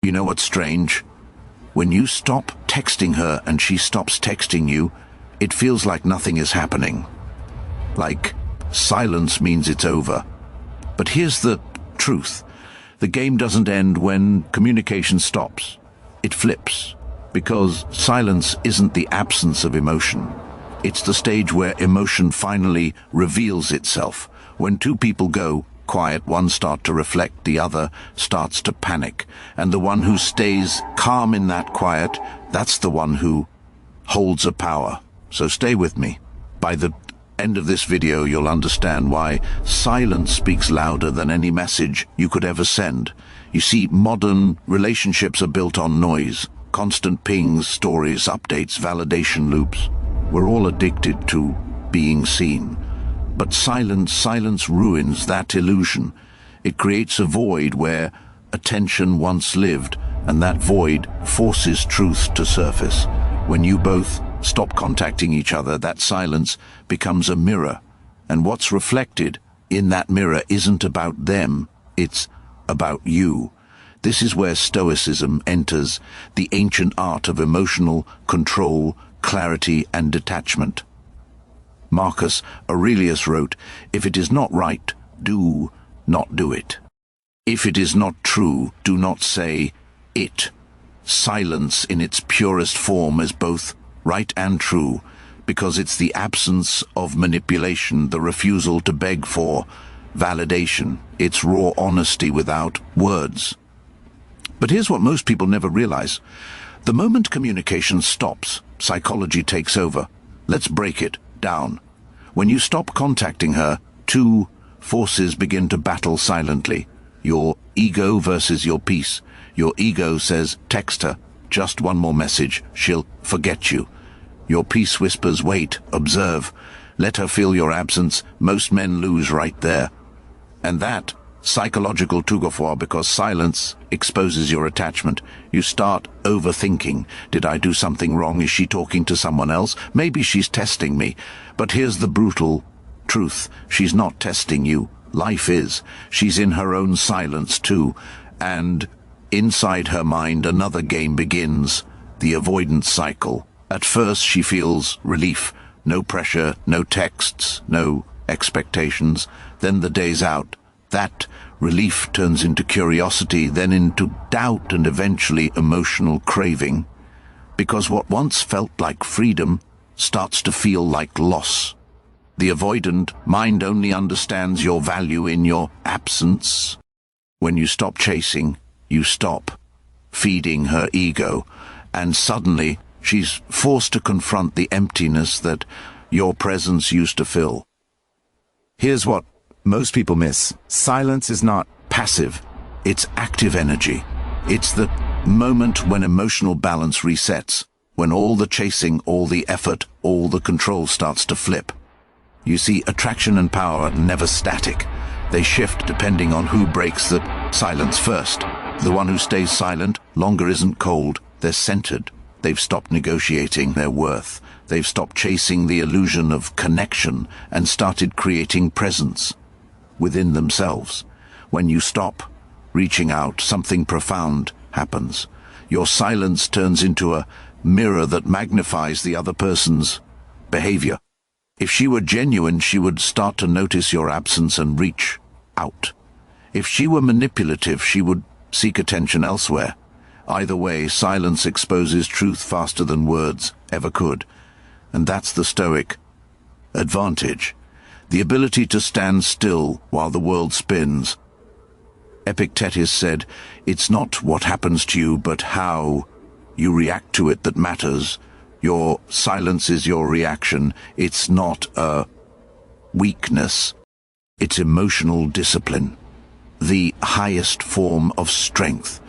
You know what's strange? When you stop texting her and she stops texting you, it feels like nothing is happening. Like silence means it's over. But here's the truth. The game doesn't end when communication stops. It flips. Because silence isn't the absence of emotion. It's the stage where emotion finally reveals itself. When two people go quiet, one starts to reflect, the other starts to panic. And the one who stays calm in that quiet, that's the one who holds a power. So stay with me. By the end of this video, you'll understand why silence speaks louder than any message you could ever send. You see, modern relationships are built on noise. Constant pings, stories, updates, validation loops. We're all addicted to being seen. But silence ruins that illusion. It creates a void where attention once lived, and that void forces truth to surface. When you both stop contacting each other, that silence becomes a mirror. And what's reflected in that mirror isn't about them, it's about you. This is where Stoicism enters, the ancient art of emotional control, clarity, and detachment. Marcus Aurelius wrote, "If it is not right, do not do it. If it is not true, do not say it." Silence in its purest form is both right and true, because it's the absence of manipulation, the refusal to beg for validation. It's raw honesty without words. But here's what most people never realize. The moment communication stops, psychology takes over. Let's break it down. When you stop contacting her, two forces begin to battle silently. Your ego versus your peace. Your ego says, text her, just one more message, she'll forget you. Your peace whispers, wait, observe, let her feel your absence. Most men lose right there. And that psychological tug-of-war, because silence exposes your attachment. You start overthinking. Did I do something wrong? Is she talking to someone else? Maybe she's testing me. But here's the brutal truth. She's not testing you. Life is. She's in her own silence too. And inside her mind, another game begins. The avoidance cycle. At first she feels relief. No pressure, no texts, no expectations. Then the day's out. That relief turns into curiosity, then into doubt, and eventually emotional craving. Because what once felt like freedom starts to feel like loss. The avoidant mind only understands your value in your absence. When you stop chasing, you stop feeding her ego, and suddenly she's forced to confront the emptiness that your presence used to fill. Here's what most people miss. Silence is not Passive. It's active energy. It's the moment when emotional balance resets, when all the chasing, all the effort, all the control starts to flip. You see, attraction and power are never static. They shift depending on who breaks the silence first. The one who stays silent longer isn't cold, they're centered. They've stopped negotiating their worth. They've stopped chasing the illusion of connection and started creating presence within themselves. When you stop reaching out, something profound happens. Your silence turns into a mirror that magnifies the other person's behavior. If she were genuine, she would start to notice your absence and reach out. If she were manipulative, she would seek attention elsewhere. Either way, silence exposes truth faster than words ever could. And that's the Stoic advantage. The ability to stand still while the world spins. Epictetus said, "It's not what happens to you, but how you react to it that matters. Your silence is your reaction. It's not a weakness. It's emotional discipline, the highest form of strength."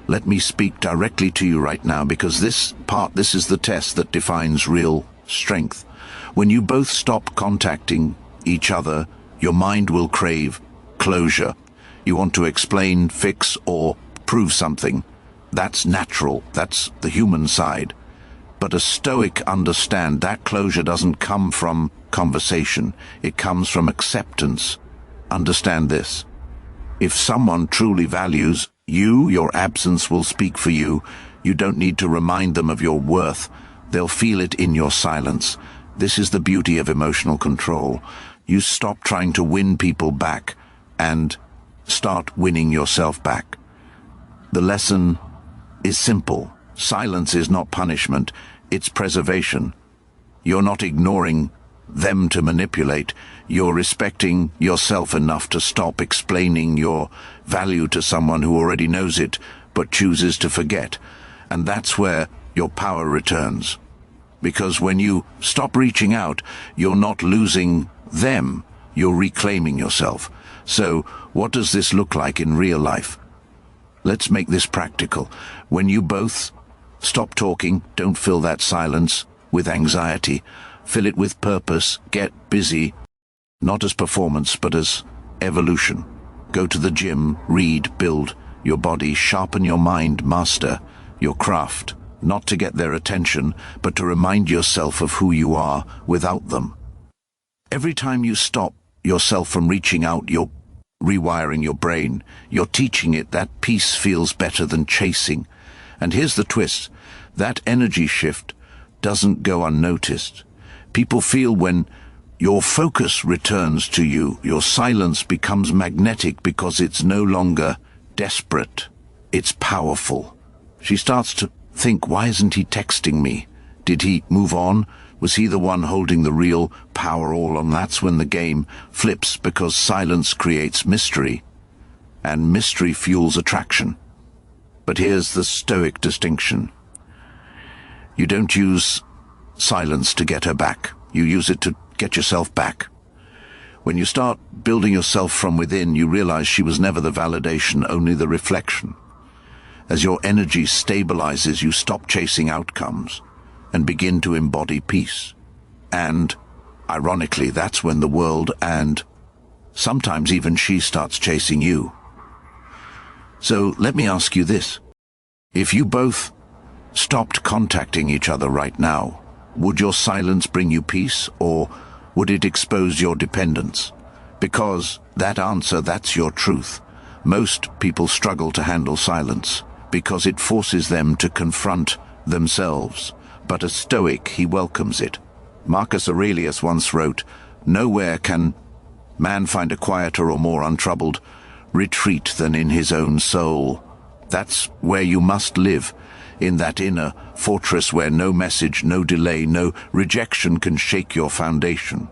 Let me speak directly to you right now, because this is the test that defines real strength. When you both stop contacting each other, your mind will crave closure. You want to explain, fix, or prove something. That's natural. That's the human side. But a Stoic understands that closure doesn't come from conversation. It comes from acceptance. Understand this. If someone truly values Your absence will speak for you. You don't need to remind them of your worth. They'll feel it in your silence. This is the beauty of emotional control. You stop trying to win people back and start winning yourself back. The lesson is simple. Silence is not punishment, it's preservation. You're not ignoring them to manipulate. You're respecting yourself enough to stop explaining your value to someone who already knows it but chooses to forget. And that's where your power returns. Because when you stop reaching out, you're not losing them, you're reclaiming yourself. So, what does this look like in real life? Let's make this practical. When you both stop talking, don't fill that silence with anxiety. Fill it with purpose. Get busy, not as performance, but as evolution. Go to the gym, read, build your body, sharpen your mind, master your craft. Not to get their attention, but to remind yourself of who you are without them. Every time you stop yourself from reaching out, you're rewiring your brain. You're teaching it that peace feels better than chasing. And here's the twist. That energy shift doesn't go unnoticed. People feel when your focus returns to you, your silence becomes magnetic because it's no longer desperate. It's powerful. She starts to think, why isn't he texting me? Did he move on? Was he the one holding the real power all on? That's when the game flips, because silence creates mystery, and mystery fuels attraction. But here's the Stoic distinction. You don't use silence to get her back. You use it to get yourself back. When you start building yourself from within, you realize she was never the validation, only the reflection. As your energy stabilizes, you stop chasing outcomes and begin to embody peace. And, ironically, that's when the world, and sometimes even she, starts chasing you. So let me ask you this. If you both stopped contacting each other right now, would your silence bring you peace, or would it expose your dependence? Because that answer, that's your truth. Most people struggle to handle silence because it forces them to confront themselves. But a Stoic, he welcomes it. Marcus Aurelius once wrote, "Nowhere can man find a quieter or more untroubled retreat than in his own soul." That's where you must live, in that inner fortress where no message, no delay, no rejection can shake your foundation.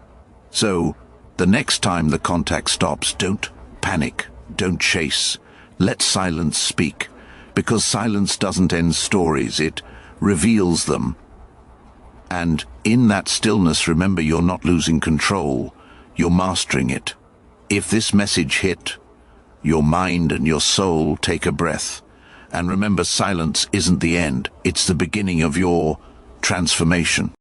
So, the next time the contact stops, don't panic, don't chase. Let silence speak, because silence doesn't end stories, it reveals them. And in that stillness, remember, you're not losing control, you're mastering it. If this message hit, your mind and your soul take a breath. And remember, silence isn't the end, it's the beginning of your transformation.